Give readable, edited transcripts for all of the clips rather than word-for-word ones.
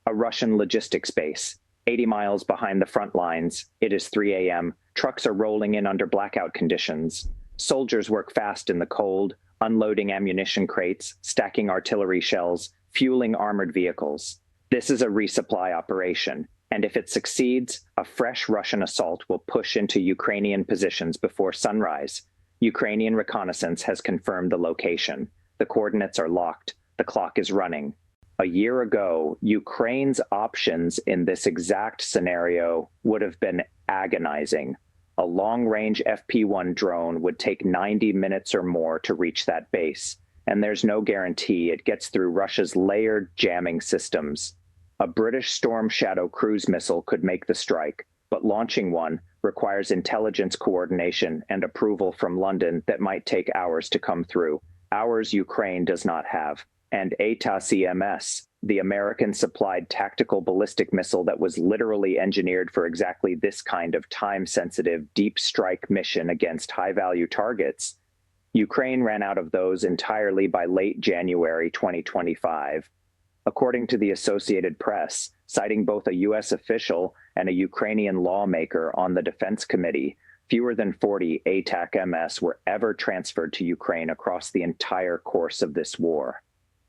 A Russian logistics base, 80 miles behind the front lines. It is 3 a.m. Trucks are rolling in under blackout conditions. Soldiers work fast in the cold, unloading ammunition crates, stacking artillery shells, fueling armored vehicles. This is a resupply operation, and if it succeeds, a fresh Russian assault will push into Ukrainian positions before sunrise. Ukrainian reconnaissance has confirmed the location. The coordinates are locked. The clock is running. A year ago, Ukraine's options in this exact scenario would have been agonizing. A long-range FP-1 drone would take 90 minutes or more to reach that base, and there's no guarantee it gets through Russia's layered jamming systems. A British Storm Shadow cruise missile could make the strike, but launching one requires intelligence coordination and approval from London that might take hours to come through. Hours Ukraine does not have. And ATACMS, the American-supplied tactical ballistic missile that was literally engineered for exactly this kind of time-sensitive deep strike mission against high-value targets, Ukraine ran out of those entirely by late January 2025. According to the Associated Press, citing both a U.S. official and a Ukrainian lawmaker on the Defense Committee, fewer than 40 ATACMS were ever transferred to Ukraine across the entire course of this war.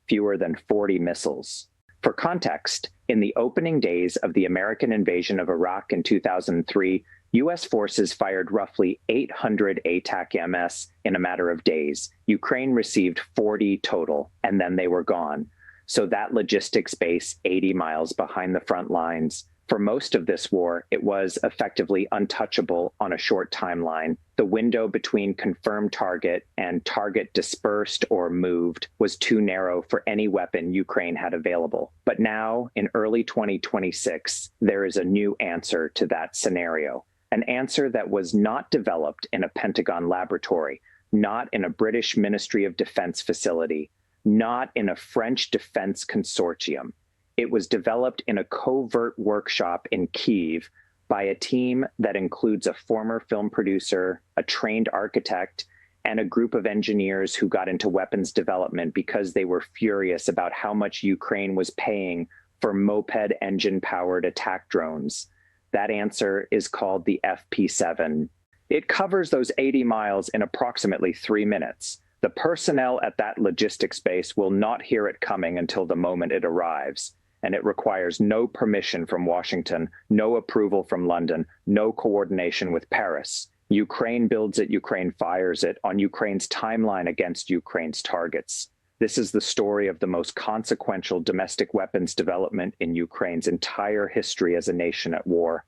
Fewer than 40 missiles. For context, in the opening days of the American invasion of Iraq in 2003, U.S. forces fired roughly 800 ATACMS in a matter of days. Ukraine received 40 total, and then they were gone. So that logistics base 80 miles behind the front lines, for most of this war, it was effectively untouchable on a short timeline. The window between confirmed target and target dispersed or moved was too narrow for any weapon Ukraine had available. But now, in early 2026, there is a new answer to that scenario. An answer that was not developed in a Pentagon laboratory, not in a British Ministry of Defense facility, not in a French defense consortium. It was developed in a covert workshop in Kyiv by a team that includes a former film producer, a trained architect, and a group of engineers who got into weapons development because they were furious about how much Ukraine was paying for moped engine-powered attack drones. That answer is called the FP7. It covers those 80 miles in approximately 3 minutes. The personnel at that logistics base will not hear it coming until the moment it arrives. And it requires no permission from Washington, no approval from London, no coordination with Paris. Ukraine builds it, Ukraine fires it on Ukraine's timeline against Ukraine's targets. This is the story of the most consequential domestic weapons development in Ukraine's entire history as a nation at war.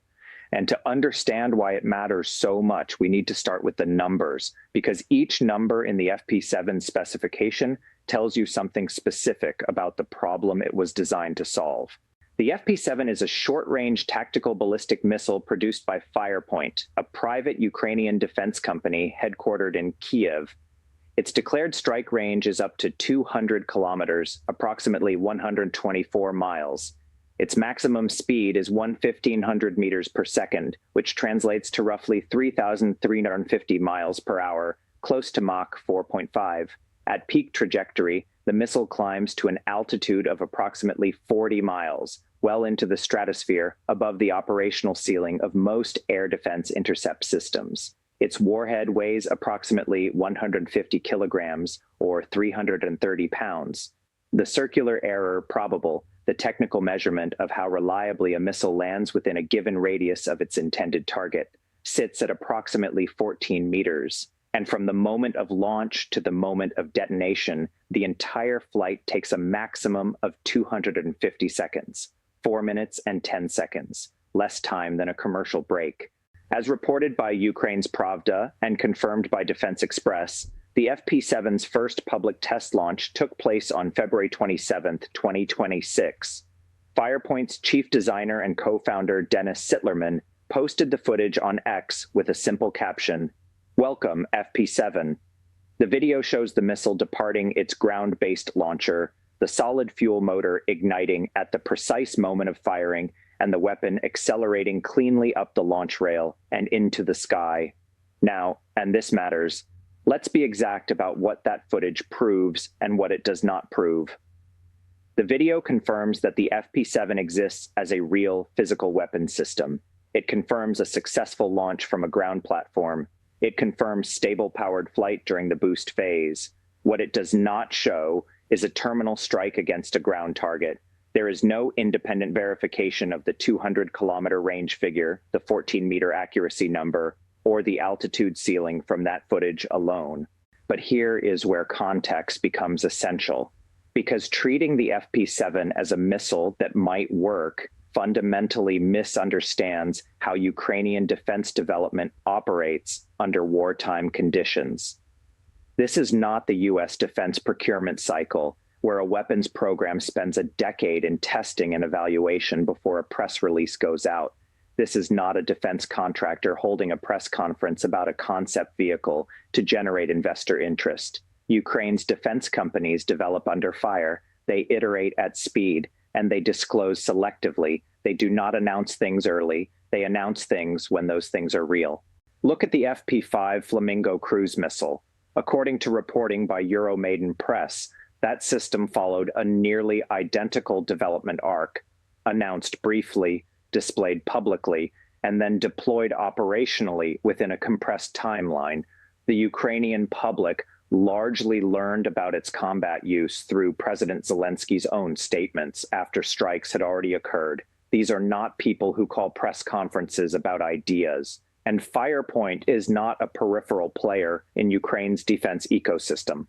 And to understand why it matters so much, we need to start with the numbers, because each number in the FP7 specification tells you something specific about the problem it was designed to solve. The FP7 is a short-range tactical ballistic missile produced by Firepoint, a private Ukrainian defense company headquartered in Kyiv. Its declared strike range is up to 200 kilometers, approximately 124 miles. Its maximum speed is 1,500 meters per second, which translates to roughly 3,350 miles per hour, close to Mach 4.5. At peak trajectory, the missile climbs to an altitude of approximately 40 miles, well into the stratosphere above the operational ceiling of most air defense intercept systems. Its warhead weighs approximately 150 kilograms, or 330 pounds. The circular error probable, the technical measurement of how reliably a missile lands within a given radius of its intended target, sits at approximately 14 meters. And from the moment of launch to the moment of detonation, the entire flight takes a maximum of 250 seconds, 4 minutes and 10 seconds, less time than a commercial break. As reported by Ukraine's Pravda and confirmed by Defense Express, the FP7's first public test launch took place on February 27, 2026. Firepoint's chief designer and co-founder Dennis Sittlerman posted the footage on X with a simple caption, "Welcome, FP7." The video shows the missile departing its ground-based launcher, the solid fuel motor igniting at the precise moment of firing, and the weapon accelerating cleanly up the launch rail and into the sky. Now, and this matters, let's be exact about what that footage proves and what it does not prove. The video confirms that the FP7 exists as a real physical weapons system. It confirms a successful launch from a ground platform. It confirms stable powered flight during the boost phase. What it does not show is a terminal strike against a ground target. There is no independent verification of the 200-kilometer range figure, the 14-meter accuracy number, or the altitude ceiling from that footage alone. But here is where context becomes essential, because treating the FP7 as a missile that might work fundamentally misunderstands how Ukrainian defense development operates under wartime conditions. This is not the U.S. defense procurement cycle, where a weapons program spends a decade in testing and evaluation before a press release goes out. This is not a defense contractor holding a press conference about a concept vehicle to generate investor interest. Ukraine's defense companies develop under fire, they iterate at speed, and they disclose selectively. They do not announce things early. They announce things when those things are real. Look at the FP5 Flamingo cruise missile. According to reporting by Euromaidan Press, that system followed a nearly identical development arc, announced briefly, displayed publicly, and then deployed operationally within a compressed timeline. The Ukrainian public largely learned about its combat use through President Zelensky's own statements after strikes had already occurred. These are not people who call press conferences about ideas. And Firepoint is not a peripheral player in Ukraine's defense ecosystem.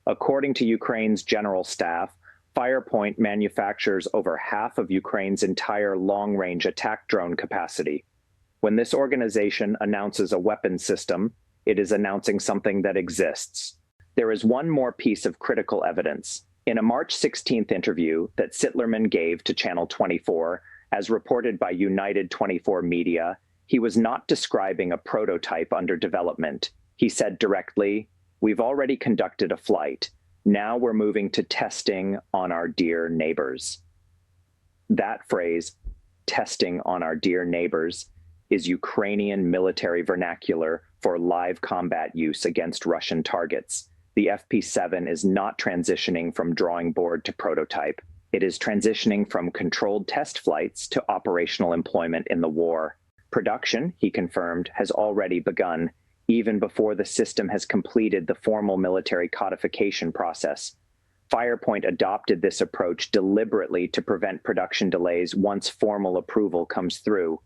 According to Ukraine's general staff, Firepoint manufactures over half of Ukraine's entire long-range attack drone capacity. When this organization announces a weapons system, it is announcing something that exists. There is one more piece of critical evidence. In a March 16th interview that Sittlerman gave to Channel 24, as reported by United 24 Media, he was not describing a prototype under development. He said directly, "We've already conducted a flight. Now we're moving to testing on our dear neighbors." That phrase, testing on our dear neighbors, is Ukrainian military vernacular for live combat use against Russian targets. The FP7 is not transitioning from drawing board to prototype. It is transitioning from controlled test flights to operational employment in the war. Production, he confirmed, has already begun, even before the system has completed the formal military codification process. Firepoint adopted this approach deliberately to prevent production delays once formal approval comes through.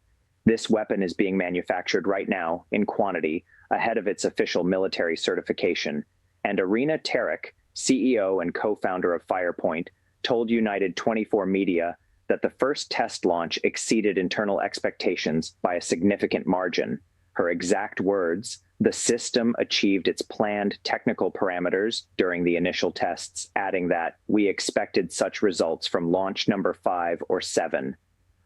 This weapon is being manufactured right now, in quantity, ahead of its official military certification. And Irina Terek, CEO and co-founder of Firepoint, told United 24 Media that the first test launch exceeded internal expectations by a significant margin. Her exact words, "The system achieved its planned technical parameters during the initial tests," adding that, "We expected such results from launch number 5 or 7.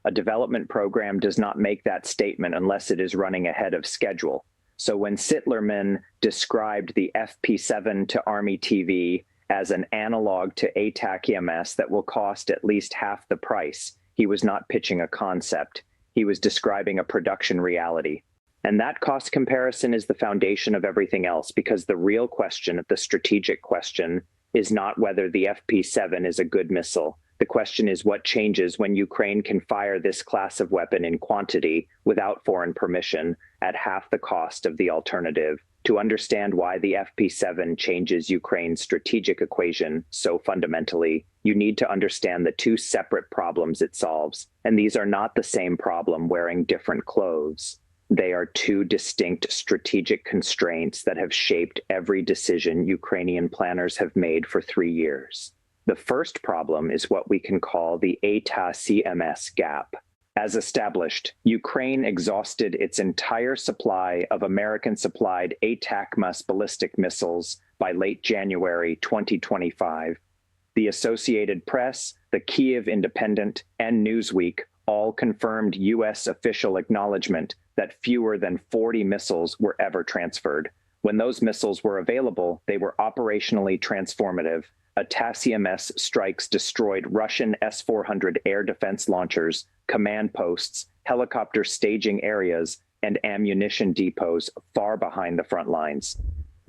A development program does not make that statement unless it is running ahead of schedule. So when Sittlerman described the FP7 to Army TV as an analog to ATACMS that will cost at least half the price, he was not pitching a concept. He was describing a production reality. And that cost comparison is the foundation of everything else, because the real question, the strategic question, is not whether the FP7 is a good missile. The question is what changes when Ukraine can fire this class of weapon in quantity without foreign permission at half the cost of the alternative. To understand why the FP7 changes Ukraine's strategic equation so fundamentally, you need to understand the two separate problems it solves. And these are not the same problem wearing different clothes. They are two distinct strategic constraints that have shaped every decision Ukrainian planners have made for 3 years. The first problem is what we can call the ATACMS gap. As established, Ukraine exhausted its entire supply of American-supplied ATACMS ballistic missiles by late January 2025. The Associated Press, the Kyiv Independent, and Newsweek all confirmed U.S. official acknowledgement that fewer than 40 missiles were ever transferred. When those missiles were available, they were operationally transformative. ATACMS strikes destroyed Russian S-400 air defense launchers, command posts, helicopter staging areas, and ammunition depots far behind the front lines.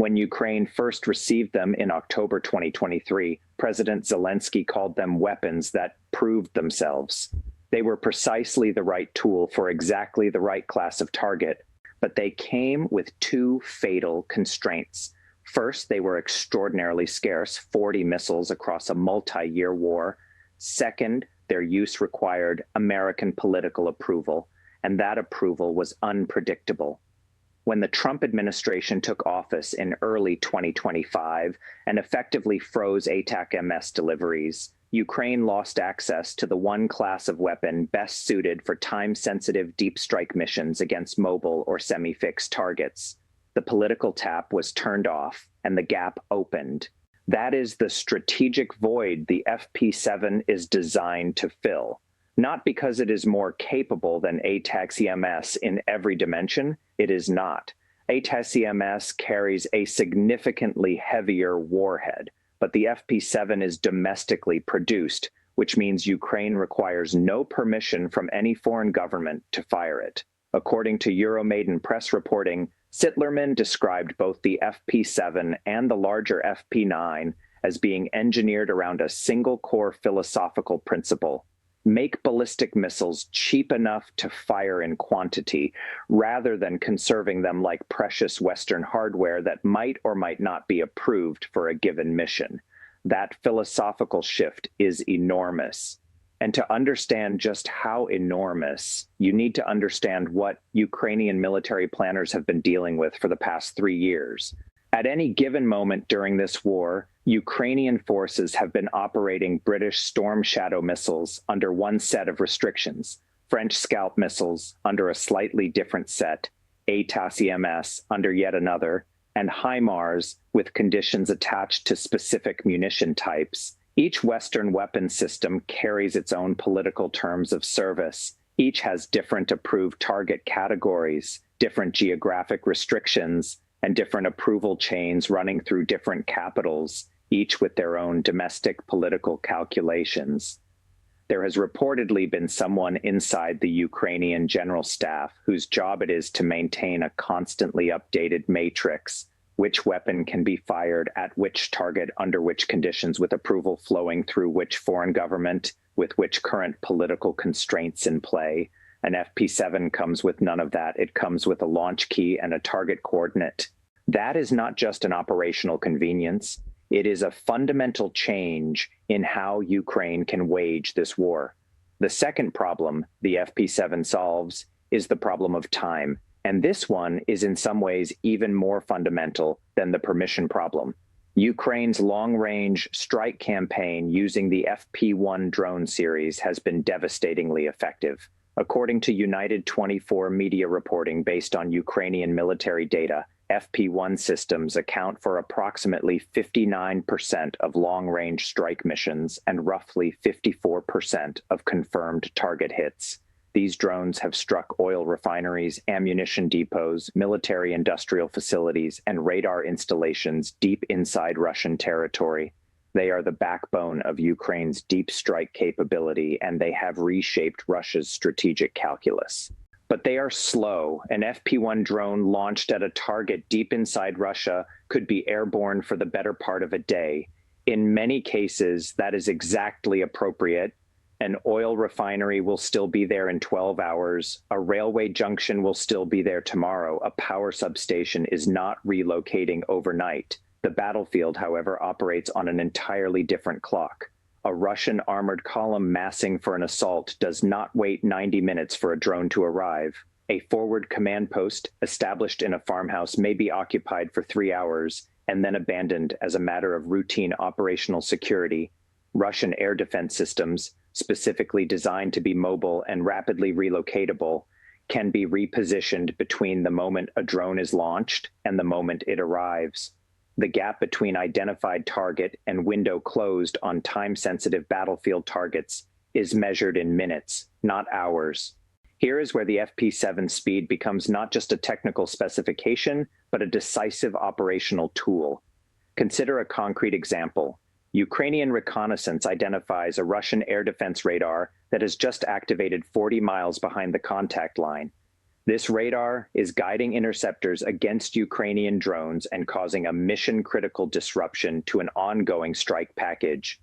When Ukraine first received them in October 2023, President Zelensky called them weapons that proved themselves. They were precisely the right tool for exactly the right class of target, but they came with two fatal constraints. First, they were extraordinarily scarce, 40 missiles across a multi-year war. Second, their use required American political approval, and that approval was unpredictable. When the Trump administration took office in early 2025 and effectively froze ATACMS deliveries, Ukraine lost access to the one class of weapon best suited for time-sensitive deep strike missions against mobile or semi-fixed targets. The political tap was turned off and the gap opened. That is the strategic void the FP7 is designed to fill. Not because it is more capable than ATACMS in every dimension, it is not. ATACMS carries a significantly heavier warhead, but the FP7 is domestically produced, which means Ukraine requires no permission from any foreign government to fire it. According to Euromaidan press reporting, Sittlerman described both the FP7 and the larger FP9 as being engineered around a single-core philosophical principle: make ballistic missiles cheap enough to fire in quantity, rather than conserving them like precious Western hardware that might or might not be approved for a given mission. That philosophical shift is enormous. And to understand just how enormous, you need to understand what Ukrainian military planners have been dealing with for the past 3 years. At any given moment during this war, Ukrainian forces have been operating British Storm Shadow missiles under one set of restrictions, French Scalp missiles under a slightly different set, ATACMS under yet another, and HIMARS with conditions attached to specific munition types. Each Western weapon system carries its own political terms of service. Each has different approved target categories, different geographic restrictions, and different approval chains running through different capitals, each with their own domestic political calculations. There has reportedly been someone inside the Ukrainian general staff whose job it is to maintain a constantly updated matrix: which weapon can be fired at which target under which conditions, with approval flowing through which foreign government, with which current political constraints in play. An FP7 comes with none of that. It comes with a launch key and a target coordinate. That is not just an operational convenience. It is a fundamental change in how Ukraine can wage this war. The second problem the FP7 solves is the problem of time. And this one is in some ways even more fundamental than the permission problem. Ukraine's long-range strike campaign using the FP1 drone series has been devastatingly effective. According to United 24 media reporting based on Ukrainian military data, FP1 systems account for approximately 59% of long-range strike missions and roughly 54% of confirmed target hits. These drones have struck oil refineries, ammunition depots, military industrial facilities, and radar installations deep inside Russian territory. They are the backbone of Ukraine's deep strike capability, and they have reshaped Russia's strategic calculus. But they are slow. An FP1 drone launched at a target deep inside Russia could be airborne for the better part of a day. In many cases, that is exactly appropriate. An oil refinery will still be there in 12 hours. A railway junction will still be there tomorrow. A power substation is not relocating overnight. The battlefield, however, operates on an entirely different clock. A Russian armored column massing for an assault does not wait 90 minutes for a drone to arrive. A forward command post established in a farmhouse may be occupied for 3 hours and then abandoned as a matter of routine operational security. Russian air defense systems, specifically designed to be mobile and rapidly relocatable, can be repositioned between the moment a drone is launched and the moment it arrives. The gap between identified target and window closed on time-sensitive battlefield targets is measured in minutes, not hours. Here is where the FP7 speed becomes not just a technical specification, but a decisive operational tool. Consider a concrete example. Ukrainian reconnaissance identifies a Russian air defense radar that has just activated 40 miles behind the contact line. This radar is guiding interceptors against Ukrainian drones and causing a mission-critical disruption to an ongoing strike package.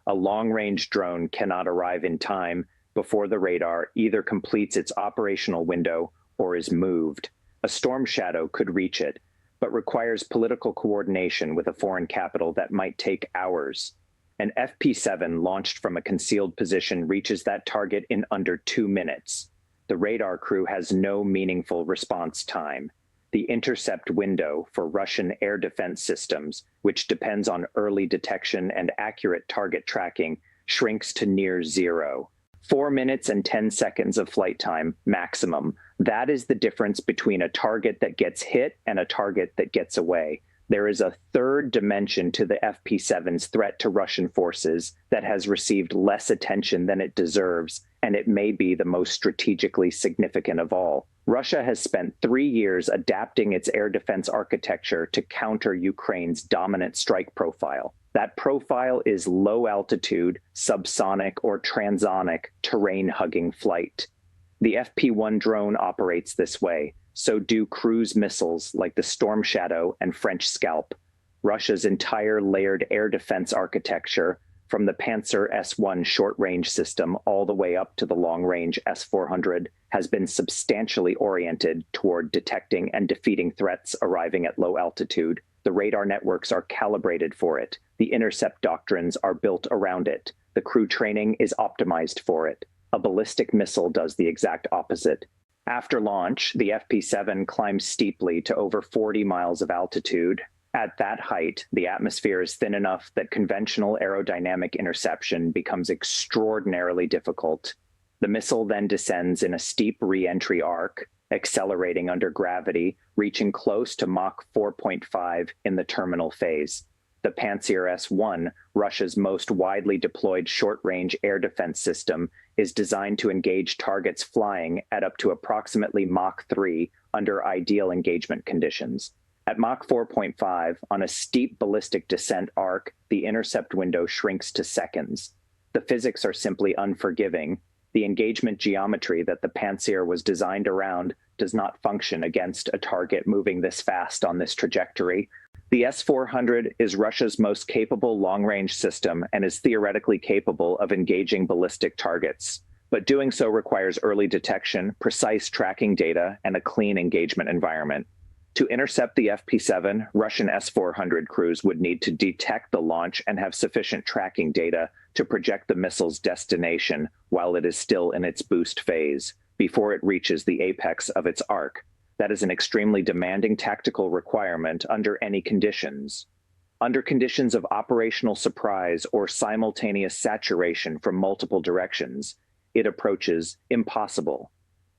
A long-range drone cannot arrive in time before the radar either completes its operational window or is moved. A storm shadow could reach it, but requires political coordination with a foreign capital that might take hours. An FP7 launched from a concealed position reaches that target in under 2 minutes. The radar crew has no meaningful response time. The intercept window for Russian air defense systems, which depends on early detection and accurate target tracking, shrinks to near zero. 4 minutes and 10 seconds of flight time, maximum. That is the difference between a target that gets hit and a target that gets away. There is a third dimension to the FP7's threat to Russian forces that has received less attention than it deserves, and it may be the most strategically significant of all. Russia has spent 3 years adapting its air defense architecture to counter Ukraine's dominant strike profile. That profile is low-altitude, subsonic, or transonic terrain-hugging flight. The FP1 drone operates this way. So do cruise missiles like the Storm Shadow and French Scalp. Russia's entire layered air defense architecture, from the Panzer S-1 short-range system all the way up to the long-range S-400, has been substantially oriented toward detecting and defeating threats arriving at low altitude. The radar networks are calibrated for it. The intercept doctrines are built around it. The crew training is optimized for it. A ballistic missile does the exact opposite. After launch, the FP7 climbs steeply to over 40 miles of altitude. At that height, the atmosphere is thin enough that conventional aerodynamic interception becomes extraordinarily difficult. The missile then descends in a steep re-entry arc, accelerating under gravity, reaching close to Mach 4.5 in the terminal phase. The Panzer S-1, Russia's most widely deployed short-range air defense system, is designed to engage targets flying at up to approximately Mach 3 under ideal engagement conditions. At Mach 4.5, on a steep ballistic descent arc, the intercept window shrinks to seconds. The physics are simply unforgiving. The engagement geometry that the Panzer was designed around does not function against a target moving this fast on this trajectory. The S-400 is Russia's most capable long-range system and is theoretically capable of engaging ballistic targets. But doing so requires early detection, precise tracking data, and a clean engagement environment. To intercept the FP7, Russian S-400 crews would need to detect the launch and have sufficient tracking data to project the missile's destination while it is still in its boost phase, before it reaches the apex of its arc. That is an extremely demanding tactical requirement under any conditions. Under conditions of operational surprise or simultaneous saturation from multiple directions, it approaches impossible.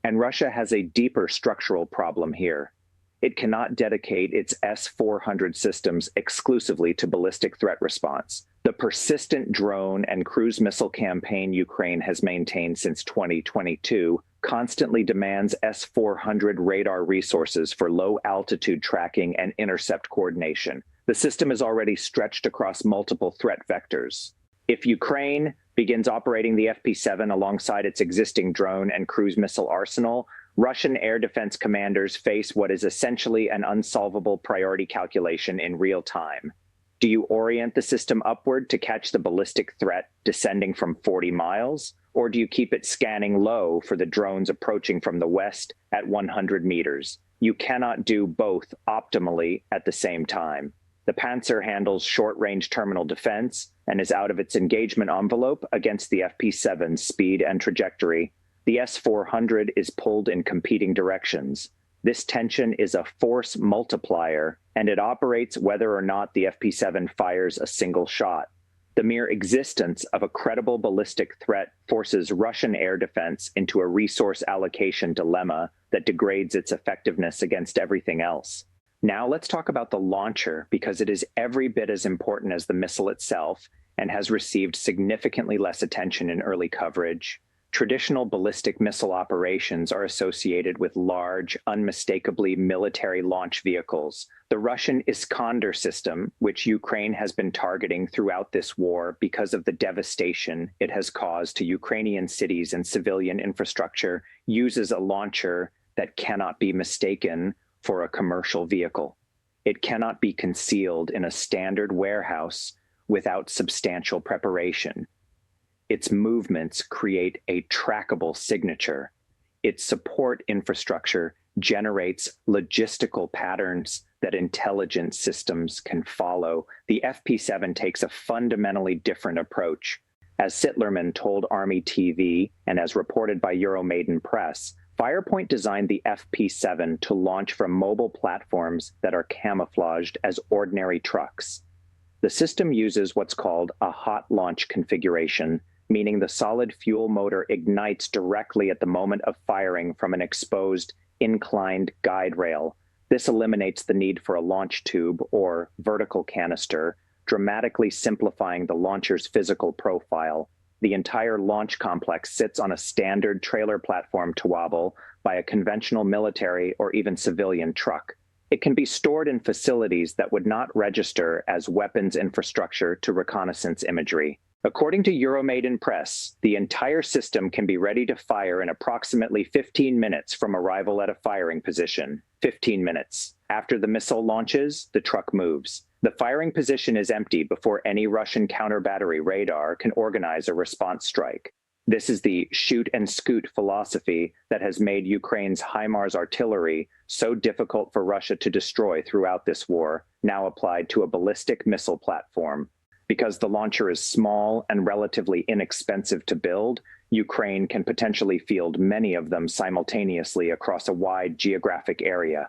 And Russia has a deeper structural problem here. It cannot dedicate its S-400 systems exclusively to ballistic threat response. The persistent drone and cruise missile campaign Ukraine has maintained since 2022 constantly demands S-400 radar resources for low-altitude tracking and intercept coordination. The system is already stretched across multiple threat vectors. If Ukraine begins operating the FP7 alongside its existing drone and cruise missile arsenal, Russian air defense commanders face what is essentially an unsolvable priority calculation in real time. Do you orient the system upward to catch the ballistic threat descending from 40 miles? Or do you keep it scanning low for the drones approaching from the west at 100 meters? You cannot do both optimally at the same time. The Panzer handles short-range terminal defense and is out of its engagement envelope against the FP7's speed and trajectory. The S-400 is pulled in competing directions. This tension is a force multiplier, and it operates whether or not the FP7 fires a single shot. The mere existence of a credible ballistic threat forces Russian air defense into a resource allocation dilemma that degrades its effectiveness against everything else. Now let's talk about the launcher, because it is every bit as important as the missile itself and has received significantly less attention in early coverage. Traditional ballistic missile operations are associated with large, unmistakably military launch vehicles. The Russian Iskander system, which Ukraine has been targeting throughout this war because of the devastation it has caused to Ukrainian cities and civilian infrastructure, uses a launcher that cannot be mistaken for a commercial vehicle. It cannot be concealed in a standard warehouse without substantial preparation. Its movements create a trackable signature. Its support infrastructure generates logistical patterns that intelligent systems can follow. The FP7 takes a fundamentally different approach. As Sittlerman told Army TV, and as reported by Euromaidan Press, Firepoint designed the FP7 to launch from mobile platforms that are camouflaged as ordinary trucks. The system uses what's called a hot launch configuration, meaning the solid fuel motor ignites directly at the moment of firing from an exposed, inclined guide rail. This eliminates the need for a launch tube or vertical canister, dramatically simplifying the launcher's physical profile. The entire launch complex sits on a standard trailer platform towable by a conventional military or even civilian truck. It can be stored in facilities that would not register as weapons infrastructure to reconnaissance imagery. According to Euromaidan Press, the entire system can be ready to fire in approximately 15 minutes from arrival at a firing position. 15 minutes. After the missile launches, the truck moves. The firing position is empty before any Russian counter-battery radar can organize a response strike. This is the shoot and scoot philosophy that has made Ukraine's HIMARS artillery so difficult for Russia to destroy throughout this war, now applied to a ballistic missile platform. Because the launcher is small and relatively inexpensive to build, Ukraine can potentially field many of them simultaneously across a wide geographic area.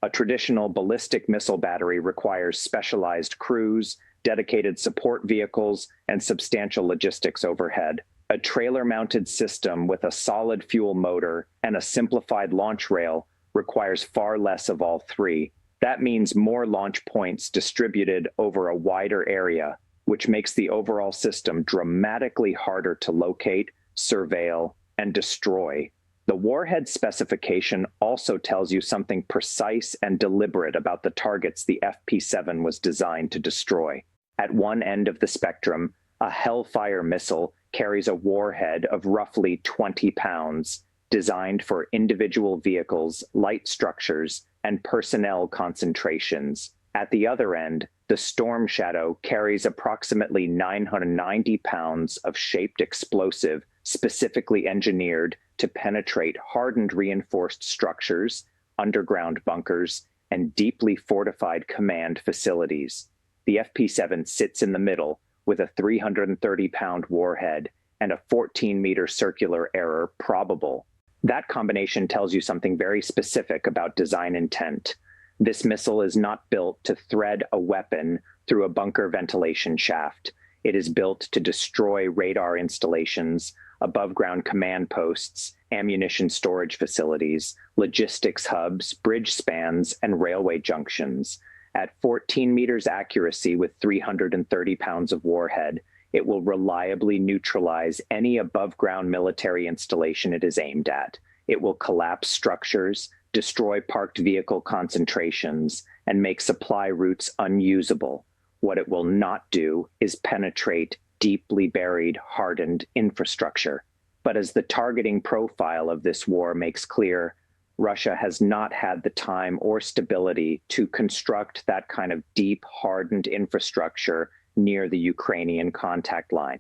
A traditional ballistic missile battery requires specialized crews, dedicated support vehicles, and substantial logistics overhead. A trailer-mounted system with a solid fuel motor and a simplified launch rail requires far less of all three. That means more launch points distributed over a wider area, which makes the overall system dramatically harder to locate, surveil, and destroy. The warhead specification also tells you something precise and deliberate about the targets the FP7 was designed to destroy. At one end of the spectrum, a Hellfire missile carries a warhead of roughly 20 pounds, designed for individual vehicles, light structures, and personnel concentrations. At the other end, the Storm Shadow carries approximately 990 pounds of shaped explosive specifically engineered to penetrate hardened reinforced structures, underground bunkers, and deeply fortified command facilities. The FP7 sits in the middle with a 330-pound warhead and a 14-meter circular error probable. That combination tells you something very specific about design intent. This missile is not built to thread a weapon through a bunker ventilation shaft. It is built to destroy radar installations, above-ground command posts, ammunition storage facilities, logistics hubs, bridge spans, and railway junctions. At 14 meters accuracy with 330 pounds of warhead, it will reliably neutralize any above-ground military installation it is aimed at. It will collapse structures, destroy parked vehicle concentrations, and make supply routes unusable. What it will not do is penetrate deeply buried, hardened infrastructure. But as the targeting profile of this war makes clear, Russia has not had the time or stability to construct that kind of deep, hardened infrastructure near the Ukrainian contact line.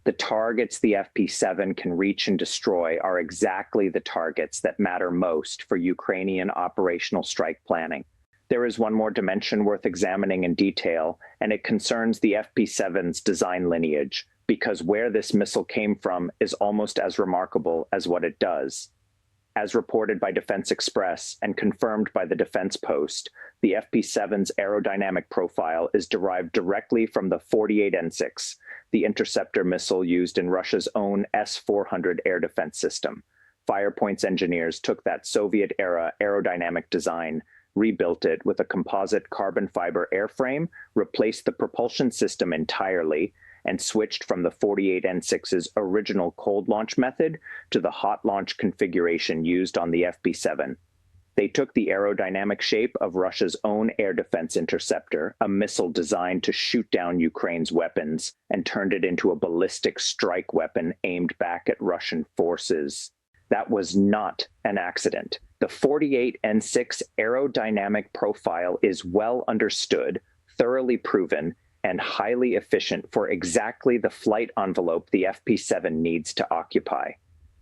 The targets the FP7 can reach and destroy are exactly the targets that matter most for Ukrainian operational strike planning. There is one more dimension worth examining in detail, and it concerns the FP7's design lineage, because where this missile came from is almost as remarkable as what it does. As reported by Defense Express and confirmed by the Defense Post, the FP7's aerodynamic profile is derived directly from the 48N6, the interceptor missile used in Russia's own S-400 air defense system. Firepoint's engineers took that Soviet-era aerodynamic design, rebuilt it with a composite carbon fiber airframe, replaced the propulsion system entirely, and switched from the 48N6's original cold launch method to the hot launch configuration used on the FP7. They took the aerodynamic shape of Russia's own air defense interceptor, a missile designed to shoot down Ukraine's weapons, and turned it into a ballistic strike weapon aimed back at Russian forces. That was not an accident. The 48N6 aerodynamic profile is well understood, thoroughly proven, and highly efficient for exactly the flight envelope the FP7 needs to occupy.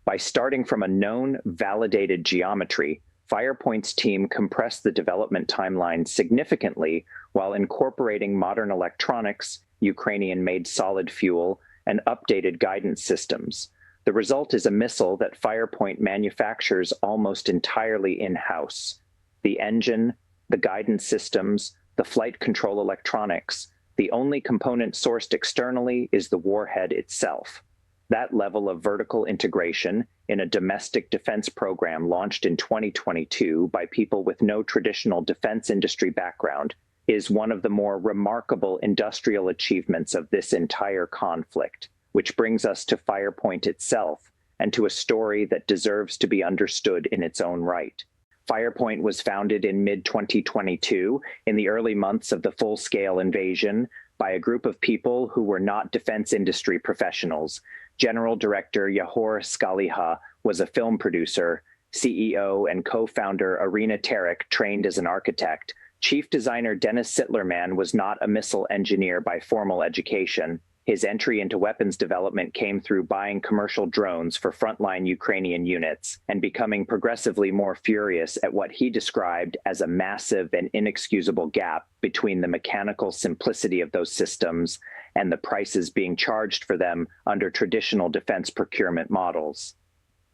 By starting from a known, validated geometry, Firepoint's team compressed the development timeline significantly while incorporating modern electronics, Ukrainian-made solid fuel, and updated guidance systems. The result is a missile that Firepoint manufactures almost entirely in-house. The engine, the guidance systems, the flight control electronics, the only component sourced externally is the warhead itself. That level of vertical integration in a domestic defense program launched in 2022 by people with no traditional defense industry background is one of the more remarkable industrial achievements of this entire conflict, which brings us to Firepoint itself and to a story that deserves to be understood in its own right. Firepoint was founded in mid-2022, in the early months of the full-scale invasion, by a group of people who were not defense industry professionals. General Director Yahor Skaliha was a film producer, CEO and co-founder Irina Terek trained as an architect. Chief designer Dennis Sittlerman was not a missile engineer by formal education. His entry into weapons development came through buying commercial drones for frontline Ukrainian units and becoming progressively more furious at what he described as a massive and inexcusable gap between the mechanical simplicity of those systems and the prices being charged for them under traditional defense procurement models.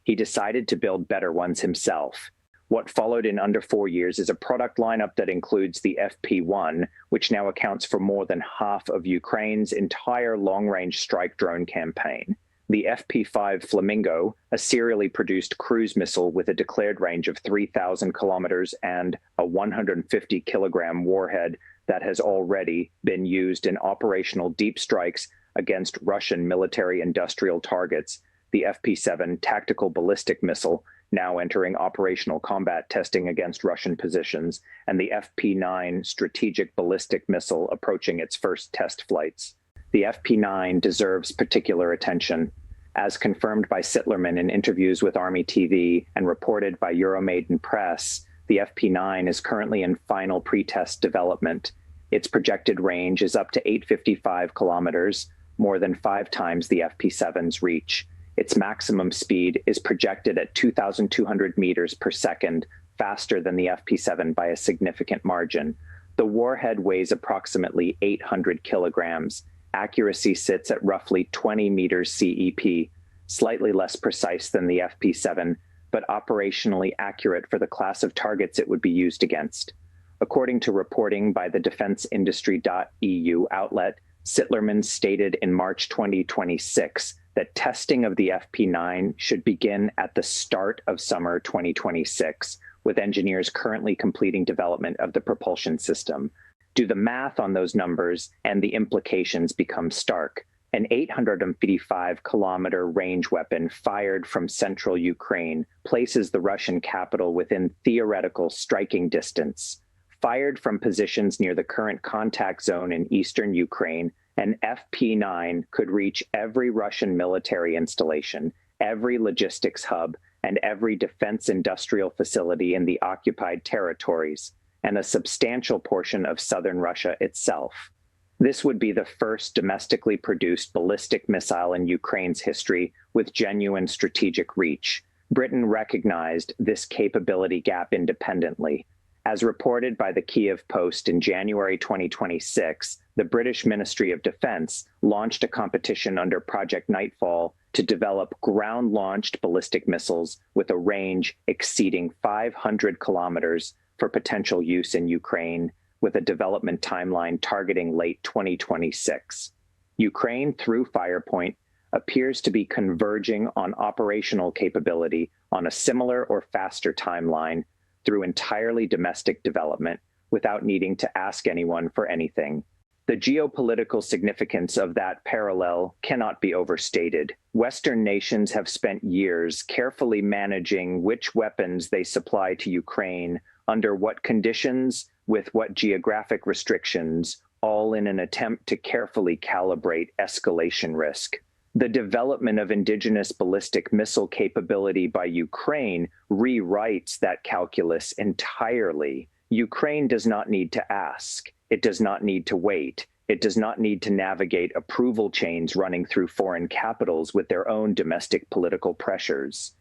He decided to build better ones himself. What followed in under 4 years is a product lineup that includes the FP1, which now accounts for more than half of Ukraine's entire long-range strike drone campaign, the FP5 Flamingo, a serially produced cruise missile with a declared range of 3,000 kilometers and a 150-kilogram warhead that has already been used in operational deep strikes against Russian military-industrial targets, the FP7 tactical ballistic missile, now entering operational combat testing against Russian positions, and the FP9 strategic ballistic missile approaching its first test flights. The FP9 deserves particular attention. As confirmed by Sittlerman in interviews with Army TV and reported by Euromaidan Press, the FP9 is currently in final pre-test development. Its projected range is up to 855 kilometers, more than 5 times the FP7's reach. Its maximum speed is projected at 2,200 meters per second, faster than the FP7 by a significant margin. The warhead weighs approximately 800 kilograms. Accuracy sits at roughly 20 meters CEP, slightly less precise than the FP7, but operationally accurate for the class of targets it would be used against. According to reporting by the defenseindustry.eu outlet, Sittlerman stated in March 2026 that testing of the FP9 should begin at the start of summer 2026, with engineers currently completing development of the propulsion system. Do the math on those numbers and the implications become stark. An 855-kilometer range weapon fired from central Ukraine places the Russian capital within theoretical striking distance. Fired from positions near the current contact zone in eastern Ukraine, an FP9 could reach every Russian military installation, every logistics hub, and every defense industrial facility in the occupied territories, and a substantial portion of southern Russia itself. This would be the first domestically produced ballistic missile in Ukraine's history with genuine strategic reach. Britain recognized this capability gap independently. As reported by the Kyiv Post in January 2026, the British Ministry of Defense launched a competition under Project Nightfall to develop ground-launched ballistic missiles with a range exceeding 500 kilometers for potential use in Ukraine, with a development timeline targeting late 2026. Ukraine, through Firepoint, appears to be converging on operational capability on a similar or faster timeline through entirely domestic development without needing to ask anyone for anything. The geopolitical significance of that parallel cannot be overstated. Western nations have spent years carefully managing which weapons they supply to Ukraine, under what conditions, with what geographic restrictions, all in an attempt to carefully calibrate escalation risk. The development of indigenous ballistic missile capability by Ukraine rewrites that calculus entirely. Ukraine does not need to ask. It does not need to wait. It does not need to navigate approval chains running through foreign capitals with their own domestic political pressures.